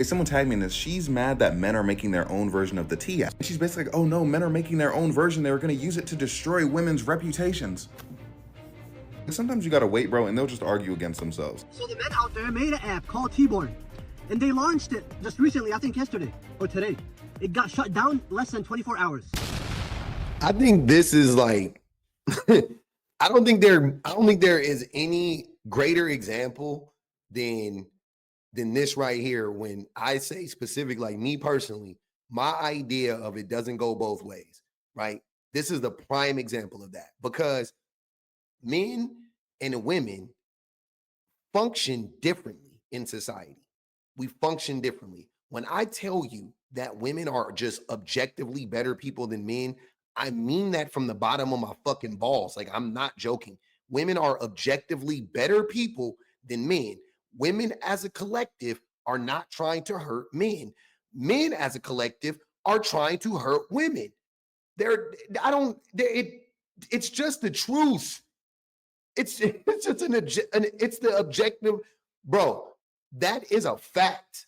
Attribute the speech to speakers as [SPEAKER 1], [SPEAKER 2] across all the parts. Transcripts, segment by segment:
[SPEAKER 1] Someone tagged me in this. She's mad that men are making their own version of the T app. She's basically like, oh no, men are making their own version. They were gonna use it to destroy women's reputations. Sometimes you gotta wait, bro, and they'll just argue against themselves.
[SPEAKER 2] So the men out there made an app called T-Born, and they launched it just recently, I think yesterday or today. It got shut down less than 24 hours.
[SPEAKER 3] I think this is like, I don't think there is any greater example than this right here. When I say specific, like me personally, my idea of it doesn't go both ways, right? This is the prime example of that, because men and women function differently in society. We function differently. When I tell you that women are just objectively better people than men, I mean that from the bottom of my fucking balls. Like, I'm not joking. Women are objectively better people than men. Women as a collective are not trying to hurt men. Men as a collective are trying to hurt women. It's just the truth. It's just it's the objective, bro. That is a fact.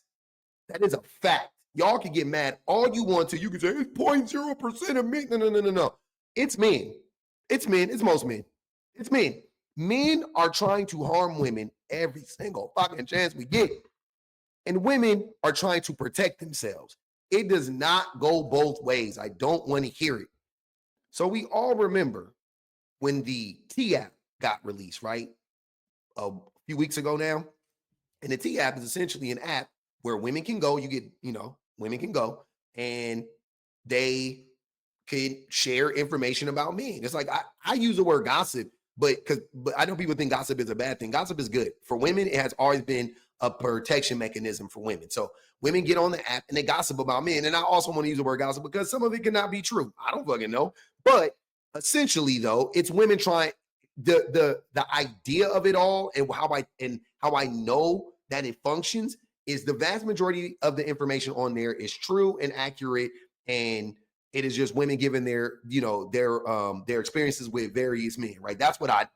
[SPEAKER 3] That is a fact. Y'all can get mad all you want to. You can say it's 0.0% of men. No. It's men. It's men. It's most men. It's men. Men are trying to harm women every single fucking chance we get. And women are trying to protect themselves. It does not go both ways. I don't want to hear it. So we all remember when the T app got released, right? A few weeks ago now. And the T app is essentially an app where women can go, women can go and they can share information about men. It's like, I use the word gossip, but I know people think gossip is a bad thing. Gossip is good. For women, it has always been a protection mechanism for women. So women get on the app and they gossip about men. And I also want to use the word gossip because some of it cannot be true. I don't fucking know. But essentially, though, it's women trying the idea of it all, and how I know that it functions is the vast majority of the information on there is true and accurate, and it is just women giving their experiences with various men, right? That's what I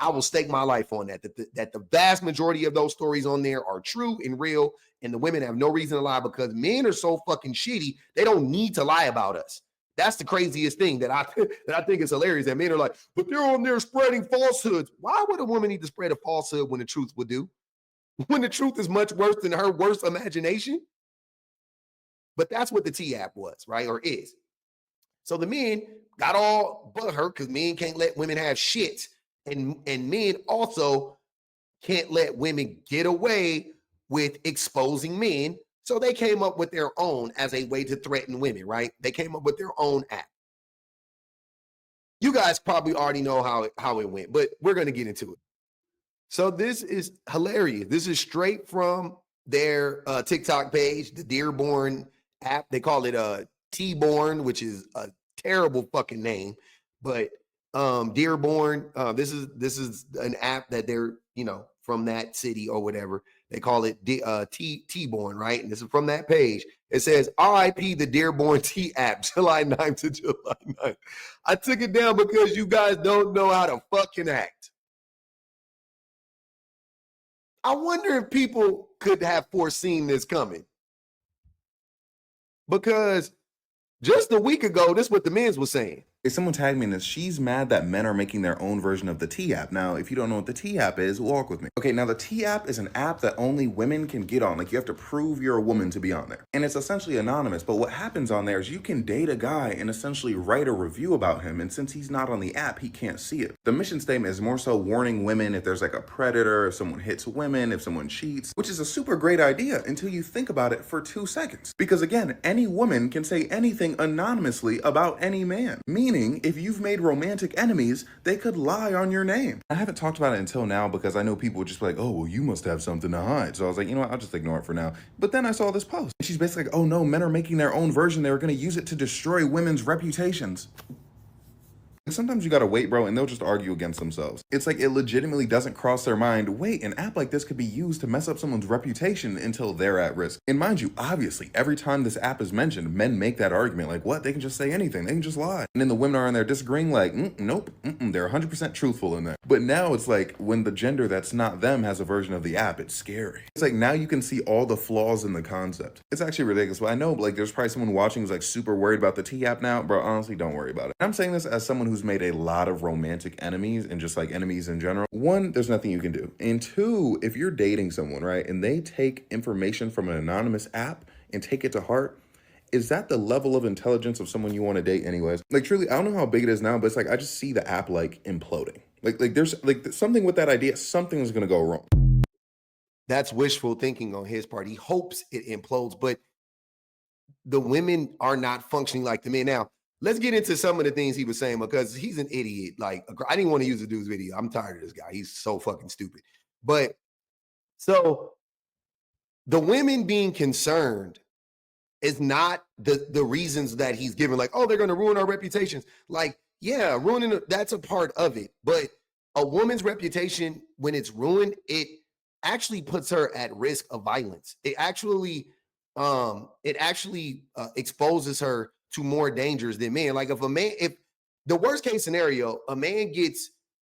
[SPEAKER 3] will stake my life on that the vast majority of those stories on there are true and real, and the women have no reason to lie because men are so fucking shitty, they don't need to lie about us. That's the craziest thing that I think is hilarious, that men are like, but they're on there spreading falsehoods. Why would a woman need to spread a falsehood when the truth would do? When the truth is much worse than her worst imagination? But that's what the T app was, right? Or is. So the men got all butthurt because men can't let women have shit. And men also can't let women get away with exposing men. So they came up with their own as a way to threaten women, right? They came up with their own app. You guys probably already know how it went, but we're going to get into it. So this is hilarious. This is straight from their TikTok page, the Dearborn app. They call it T-Born, which is a terrible fucking name. But Dearborn, this is an app that they're, from that city or whatever. They call it T-Born, right? And this is from that page. It says, RIP the Dearborn T app, July 9th to July 9th. I took it down because you guys don't know how to fucking act. I wonder if people could have foreseen this coming. Because just a week ago, this is what the men's was saying.
[SPEAKER 1] Someone tagged me in this. She's mad that men are making their own version of the T app. Now, if you don't know what the T app is, walk with me. Okay, now the T app is an app that only women can get on. Like, you have to prove you're a woman to be on there. And it's essentially anonymous. But what happens on there is you can date a guy and essentially write a review about him. And since he's not on the app, he can't see it. The mission statement is more so warning women if there's like a predator, if someone hits women, if someone cheats, which is a super great idea until you think about it for 2 seconds. Because again, any woman can say anything anonymously about any man. Meaning, if you've made romantic enemies, they could lie on your name. I haven't talked about it until now because I know people would just be like, oh, well, you must have something to hide. So I was like, you know what, I'll just ignore it for now. But then I saw this post. And she's basically like, oh no, men are making their own version. They were going to use it to destroy women's reputations. And sometimes you gotta wait, bro, and they'll just argue against themselves. It's like it legitimately doesn't cross their mind, wait, an app like this could be used to mess up someone's reputation until they're at risk. And mind you, obviously, every time this app is mentioned, men make that argument, like, what? They can just say anything, they can just lie. And then the women are in there disagreeing, like, nope, they're 100% truthful in there. But now it's like when the gender that's not them has a version of the app, it's scary. It's like now you can see all the flaws in the concept. It's actually ridiculous. But I know, like, there's probably someone watching who's like super worried about the T app now, bro. Honestly, don't worry about it. I'm saying this as someone who's made a lot of romantic enemies and just like enemies in general. One, there's nothing you can do. And two, if you're dating someone, right, and they take information from an anonymous app and take it to heart, is that the level of intelligence of someone you want to date anyways? Like, truly, I don't know how big it is now, but it's like I just see the app like imploding. Like there's like something with that idea, something is gonna go wrong.
[SPEAKER 3] That's wishful thinking on his part. He hopes it implodes, but the women are not functioning like the men. Now, let's get into some of the things he was saying because he's an idiot. Like, I didn't want to use the dude's video. I'm tired of this guy. He's so fucking stupid. But so the women being concerned is not the reasons that he's given, like, oh, they're going to ruin our reputations. Like, yeah, that's a part of it. But a woman's reputation, when it's ruined, it actually puts her at risk of violence. It actually exposes her to more dangers than men. Like if the worst case scenario, a man gets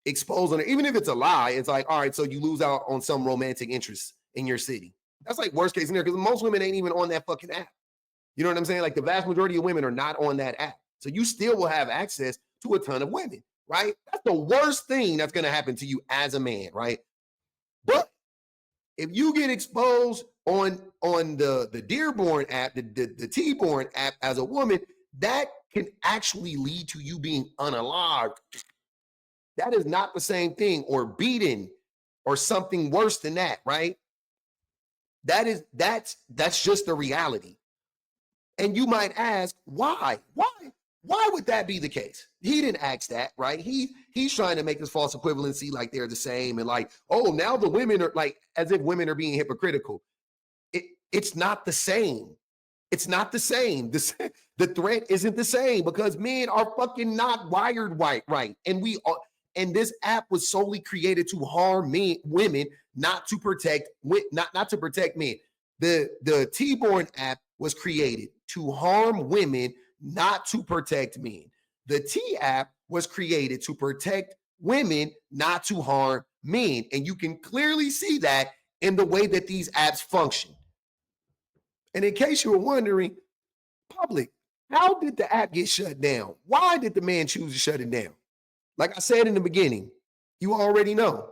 [SPEAKER 3] exposed on it, even if it's a lie, it's like, all right, so you lose out on some romantic interest in your city. That's like worst case scenario because most women ain't even on that fucking app. You know what I'm saying? Like the vast majority of women are not on that app. So you still will have access to a ton of women, right? That's the worst thing that's going to happen to you as a man, right? But if you get exposed on the Dearborn app, the T-Born app as a woman, that can actually lead to you being unalived. That is not the same thing, or beaten, or something worse than that, right? That's just the reality. And you might ask, why? Why would that be the case? He didn't ask that, right? He's trying to make this false equivalency like they're the same and like, oh, now the women are like, as if women are being hypocritical. It's not the same. It's not the same. The threat isn't the same because men are fucking not wired right. And this app was solely created to harm women, not to protect men. The T-Born app was created to harm women, not to protect men. The T app was created to protect women, not to harm men. And you can clearly see that in the way that these apps function. And in case you were wondering, public, how did the app get shut down? Why did the man choose to shut it down? Like I said in the beginning, you already know.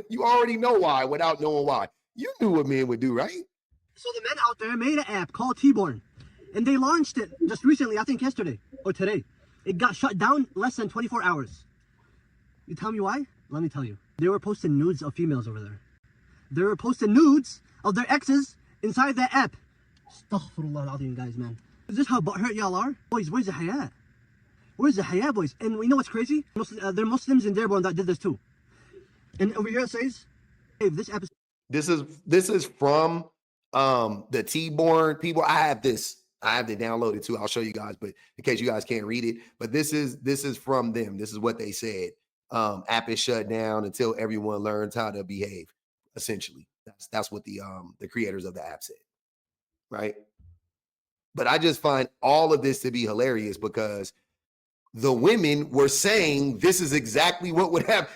[SPEAKER 3] You already know why without knowing why. You knew what men would do, right?
[SPEAKER 2] So the men out there made an app called T-Born, and they launched it just recently, I think yesterday or today. It got shut down less than 24 hours. You tell me why? Let me tell you. They were posting nudes of females over there. They were posting nudes of their exes inside that app. Astaghfirullah al-azim, guys, man. Is this how butthurt y'all are? Boys, where's the haya? Where's the haya, boys? And we know what's crazy? There are Muslims in Dearborn that did this too. And over here it says, hey, this app is...
[SPEAKER 3] This is from the T-Born people. I have to download it too. I'll show you guys, but in case you guys can't read it, but this is from them. This is what they said. App is shut down until everyone learns how to behave. Essentially, that's what the creators of the app said, right? But I just find all of this to be hilarious because the women were saying this is exactly what would happen.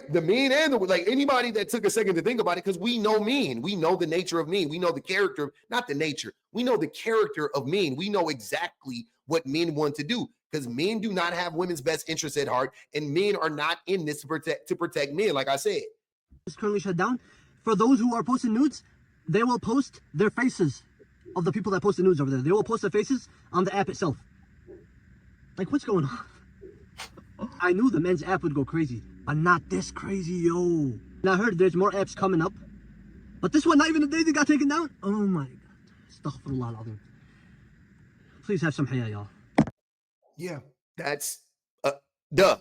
[SPEAKER 3] The men and like anybody that took a second to think about it, because we know men, we know the nature of men, we know the character, not the nature, we know the character of men. We know exactly what men want to do because men do not have women's best interests at heart, and men are not in this to protect men. Like I said,
[SPEAKER 2] it's currently shut down. For those who are posting nudes, they will post their faces of the people that posted nudes over there. They will post their faces on the app itself. Like, what's going on? I knew the men's app would go crazy, but not this crazy, yo. And I heard there's more apps coming up, but this one, not even a day they got taken down. Oh my God. Astaghfirullah al-azim. Please have some haya, y'all.
[SPEAKER 3] Yeah, that's duh,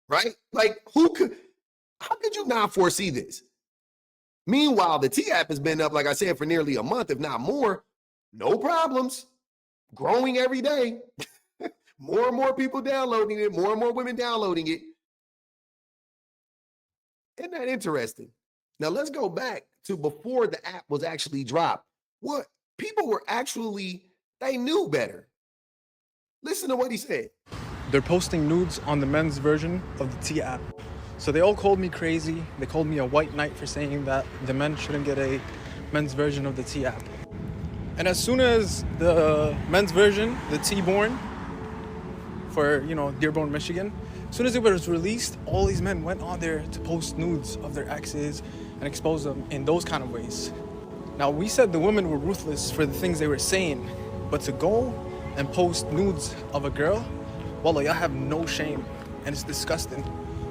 [SPEAKER 3] right? Like, how could you not foresee this? Meanwhile, the T app has been up, like I said, for nearly a month, if not more. No problems. Growing every day. More and more people downloading it, more and more women downloading it. Isn't that interesting? Now let's go back to before the app was actually dropped. What people were actually, they knew better. Listen to what he said.
[SPEAKER 4] They're posting nudes on the men's version of the T app. So they all called me crazy. They called me a white knight for saying that the men shouldn't get a men's version of the T app. And as soon as the men's version, the T-born, for, Dearborn, Michigan, as soon as it was released, all these men went on there to post nudes of their exes and expose them in those kind of ways. Now, we said the women were ruthless for the things they were saying, but to go and post nudes of a girl, wallah, y'all have no shame, and it's disgusting.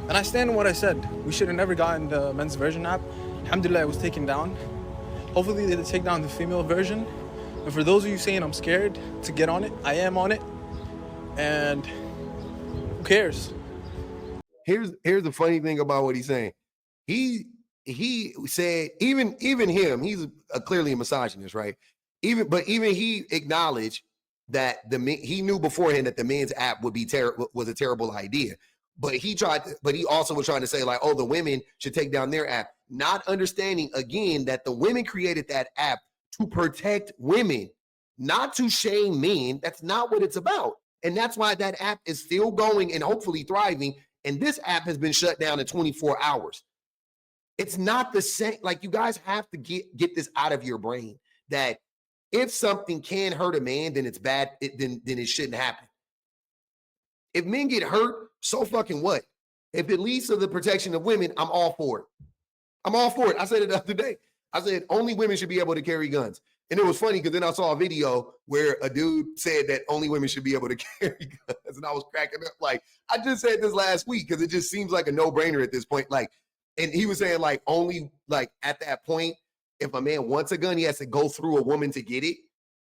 [SPEAKER 4] And I stand on what I said. We should have never gotten the men's version app. Alhamdulillah, it was taken down. Hopefully they take down the female version. And for those of you saying I'm scared to get on it, I am on it. And who cares?
[SPEAKER 3] Here's the funny thing about what he's saying. He said even him, he's clearly a misogynist, right? Even he acknowledged that he knew beforehand that the men's app would be was a terrible idea. But he also was trying to say, like, oh, the women should take down their app, not understanding again that the women created that app to protect women, not to shame men. That's not what it's about. And that's why that app is still going and hopefully thriving. And this app has been shut down in 24 hours. It's not the same. Like, you guys have to get this out of your brain that if something can hurt a man, then it's bad. Then it shouldn't happen. If men get hurt, so fucking what? If it leads to the protection of women, I'm all for it. I'm all for it. I said it the other day. I said only women should be able to carry guns. And it was funny because then I saw a video where a dude said that only women should be able to carry guns. And I was cracking up. Like, I just said this last week because it just seems like a no-brainer at this point. Like, and he was saying, like, only, like, at that point, if a man wants a gun, he has to go through a woman to get it.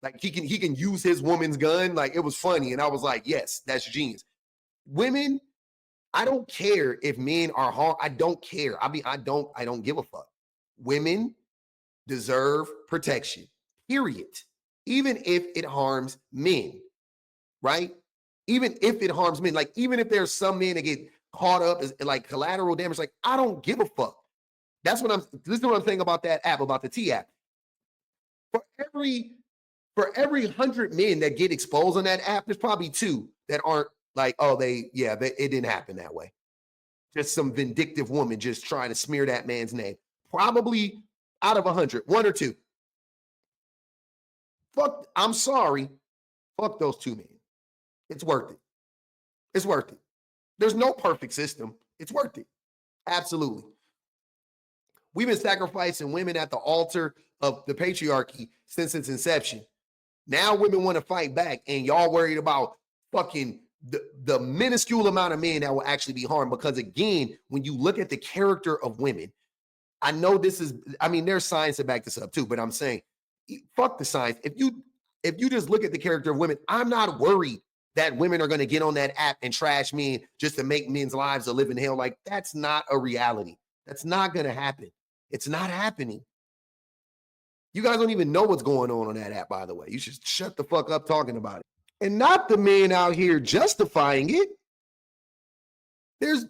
[SPEAKER 3] Like, he can use his woman's gun. Like, it was funny. And I was like, yes, that's genius. Women, I don't care if men are harmed. I don't care. I don't give a fuck. Women deserve protection, period. Even if it harms men, right? Even if it harms men, like, even if there's some men that get caught up as like collateral damage, like, I don't give a fuck. Listen to what I'm saying about that app, about the T app. For every 100 men that get exposed on that app, there's probably 2 that aren't like, oh, it didn't happen that way. Just some vindictive woman just trying to smear that man's name. Probably out of 100, 1 or 2. Fuck, I'm sorry. Fuck those 2 men. It's worth it. It's worth it. There's no perfect system. It's worth it. Absolutely. We've been sacrificing women at the altar of the patriarchy since its inception. Now women want to fight back, and y'all worried about fucking the minuscule amount of men that will actually be harmed. Because again, when you look at the character of women, I know there's science to back this up too, but I'm saying, fuck the science. If you just look at the character of women, I'm not worried that women are going to get on that app and trash men just to make men's lives a living hell. Like, that's not a reality. That's not going to happen. It's not happening. You guys don't even know what's going on that app, by the way. You should shut the fuck up talking about it. And not the men out here justifying it. There's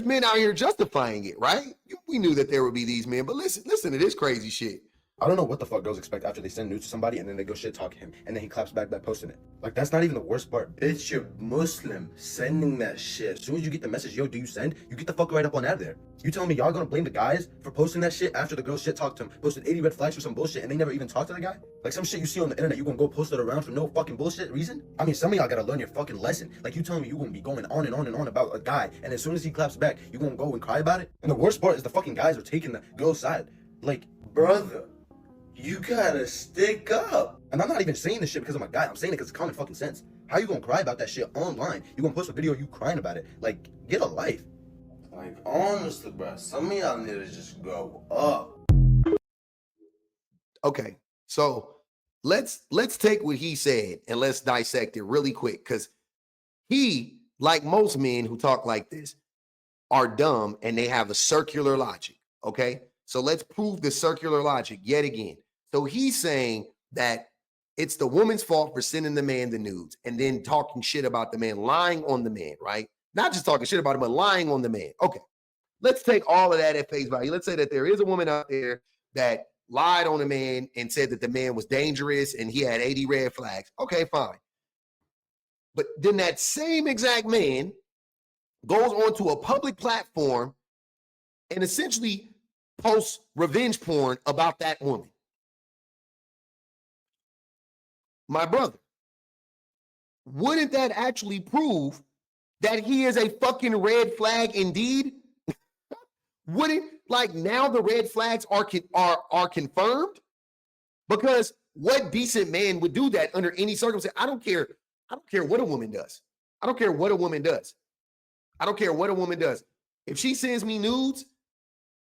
[SPEAKER 3] men out here justifying it, right? We knew that there would be these men, but listen to this crazy shit.
[SPEAKER 5] I don't know what the fuck girls expect after they send nudes to somebody and then they go shit talk him and then he claps back by posting it. Like, that's not even the worst part. It's your Muslim sending that shit. As soon as you get the message, yo, do you send? You get the fuck right up on out of there. You telling me y'all gonna blame the guys for posting that shit after the girl shit talked to him, posted 80 red flags for some bullshit and they never even talked to the guy? Like, some shit you see on the internet, you gonna go post it around for no fucking bullshit reason? I mean, some of y'all gotta learn your fucking lesson. Like, you telling me you gonna be going on and on and on about a guy and as soon as he claps back, you gonna go and cry about it? And the worst part is the fucking guys are taking the girl's side. Like, brother, you gotta stick up. And I'm not even saying this shit because I'm a guy. I'm saying it because it's common fucking sense. How you gonna cry about that shit online? You gonna post a video of you crying about it? Like, get a life. Like, honestly, bro, some of y'all need to just grow up.
[SPEAKER 3] Okay, so let's take what he said and let's dissect it really quick, because he, like most men who talk like this, are dumb and they have a circular logic. Okay, so let's prove the circular logic yet again. So he's saying that it's the woman's fault for sending the man the nudes and then talking shit about the man, lying on the man, right? Not just talking shit about him, but lying on the man. Okay, let's take all of that at face value. Let's say that there is a woman out there that lied on a man and said that the man was dangerous and he had 80 red flags. Okay, fine. But then that same exact man goes onto a public platform and essentially posts revenge porn about that woman. My brother, wouldn't that actually prove that he is a fucking red flag indeed? Wouldn't, like, now the red flags are confirmed? Because what decent man would do that under any circumstance? I don't care what a woman does. I don't care what a woman does. I don't care what a woman does. If she sends me nudes,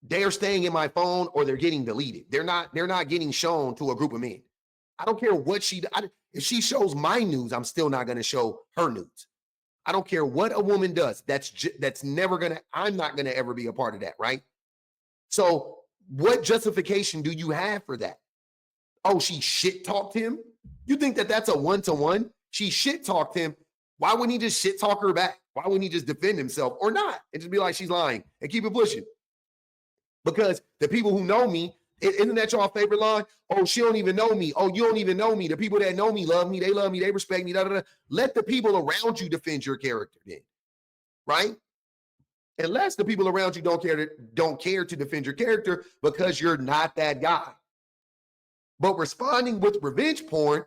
[SPEAKER 3] they are staying in my phone or they're getting deleted. They're not getting shown to a group of men. I don't care what if she shows my nudes, I'm still not going to show her nudes. I don't care what a woman does. I'm not going to ever be a part of that, right? So what justification do you have for that? Oh, she shit talked him? You think that that's a one-to-one? She shit talked him. Why wouldn't he just shit talk her back? Why wouldn't he just defend himself or not? And just be like, she's lying and keep it pushing. Because the people who know me, isn't that your favorite line? Oh, she don't even know me. Oh, you don't even know me. The people that know me, they respect me. Da, da, da. Let the people around you defend your character then, right? Unless the people around you don't care to defend your character because you're not that guy. But responding with revenge porn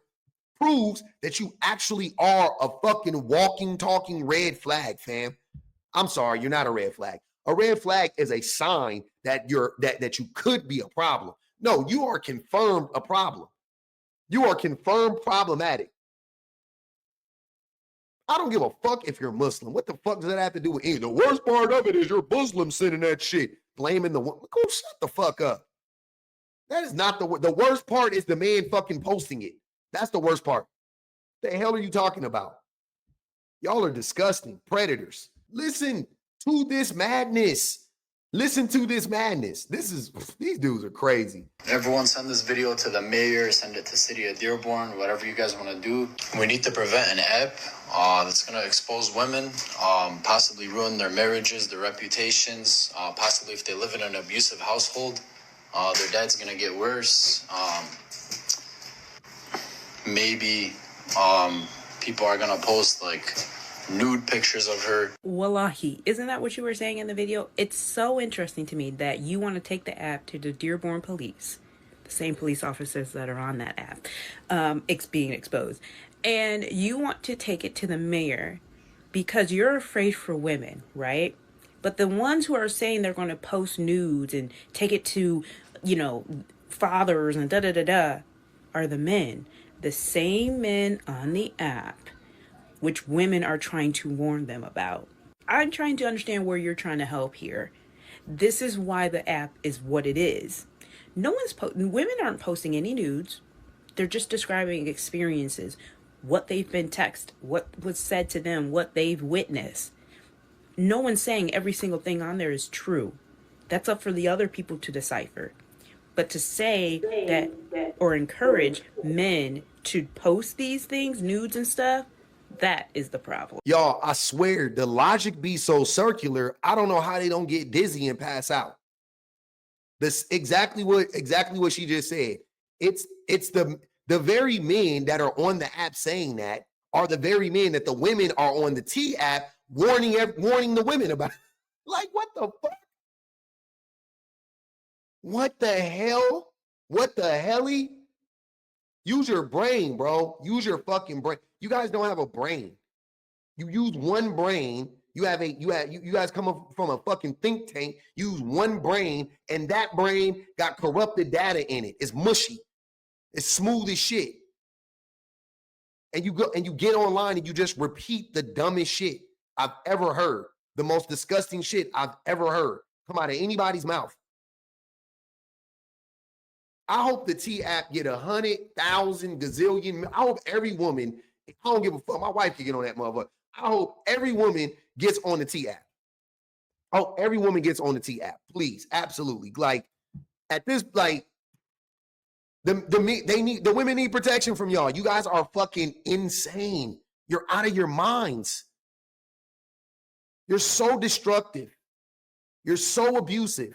[SPEAKER 3] proves that you actually are a fucking walking, talking red flag, fam. I'm sorry, you're not a red flag. A red flag is a sign that that you could be a problem. No, you are confirmed a problem. You are confirmed problematic. I don't give a fuck if you're Muslim. What the fuck does that have to do with anything? The worst part of it is you're Muslim sending that shit, blaming the woman. Go shut the fuck up. That is not the worst part is the man fucking posting it. That's the worst part. The hell are you talking about? Y'all are disgusting predators. Listen to this madness. Listen to this madness. These dudes are crazy.
[SPEAKER 6] Everyone send this video to the mayor, send it to City of Dearborn, whatever you guys want to do. We need to prevent an app that's going to expose women, possibly ruin their marriages, their reputations, possibly if they live in an abusive household, their dad's going to get worse. Maybe people are going to post like nude pictures of her.
[SPEAKER 7] Wallahi, isn't that what you were saying in the video? It's so interesting to me that you want to take the app to the Dearborn police, the same police officers that are on that app, being exposed, and you want to take it to the mayor because you're afraid for women, right? But the ones who are saying they're going to post nudes and take it to, fathers and da-da-da-da are the men. The same men on the app which women are trying to warn them about. I'm trying to understand where you're trying to help here. This is why the app is what it is. Women aren't posting any nudes. They're just describing experiences, what they've been texted, what was said to them, what they've witnessed. No one's saying every single thing on there is true. That's up for the other people to decipher. But to say that or encourage men to post these things, nudes and stuff, that is the problem.
[SPEAKER 3] Y'all, I swear, the logic be so circular, I don't know how they don't get dizzy and pass out. This exactly what she just said. It's the very men that are on the app saying that are the very men that the women are on the T app warning the women about. Like, what the fuck? What the hell? What the helly? Use your brain, bro. Use your fucking brain. You guys don't have a brain. You use one brain. You guys come up from a fucking think tank. Use one brain, and that brain got corrupted data in it. It's mushy. It's smooth as shit. And you get online and you just repeat the dumbest shit I've ever heard. The most disgusting shit I've ever heard come out of anybody's mouth. I hope the T app get 100,000 gazillion. I hope every woman, I don't give a fuck, my wife can get on that motherfucker. I hope every woman gets on the T app. I hope every woman gets on the T app. Please, absolutely. Like, at this, like, The women need protection from y'all. You guys are fucking insane. You're out of your minds. You're so destructive. You're so abusive.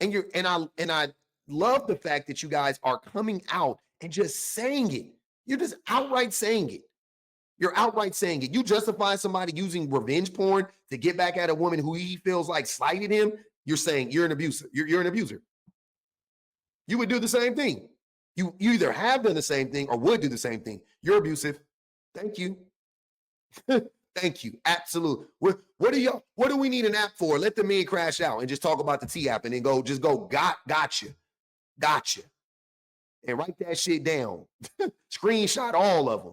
[SPEAKER 3] And I love the fact that you guys are coming out and just saying it. You're just outright saying it. You're outright saying it. You justify somebody using revenge porn to get back at a woman who he feels like slighted him. You're saying you're an abuser. You're an abuser. You would do the same thing. You either have done the same thing or would do the same thing. You're abusive. Thank you. Thank you. Absolutely. What do we need an app for? Let the men crash out and just talk about the T app and then gotcha. And write that shit down. Screenshot all of them.